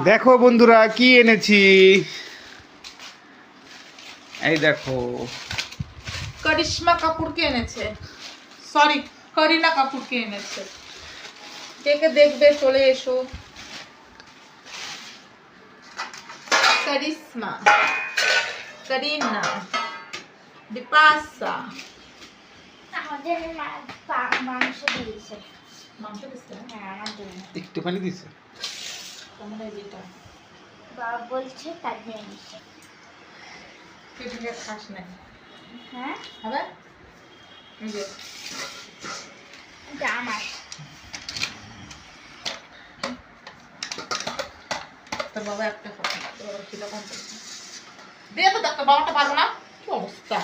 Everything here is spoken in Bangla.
দেখো বন্ধুরা কি এনেছি, এই দেখো করিশ্মা কাপুরকে এনেছে, সরি করিনা কাপুরকে এনেছে। দেখে দেখবে চলে এসো। করিশ্মা, করিনা, বিপাশা। আমাদের মাংস দিয়েছে। মাংস দিচ্ছে? হ্যাঁ, আমার জন্য। একটুখানি দিছে। তোমরা যেটা বাবা বলছে তার জন্য দিচ্ছে। টিফিনে খাস না? হ্যাঁ, হবে? এই যে এটা আমার। তোর বাবা একটা খাবে, তোর বাবা খিদা কম করছে। দিয়ে তো দেখতো, বাবাটা পারবো না। কি অবস্থা!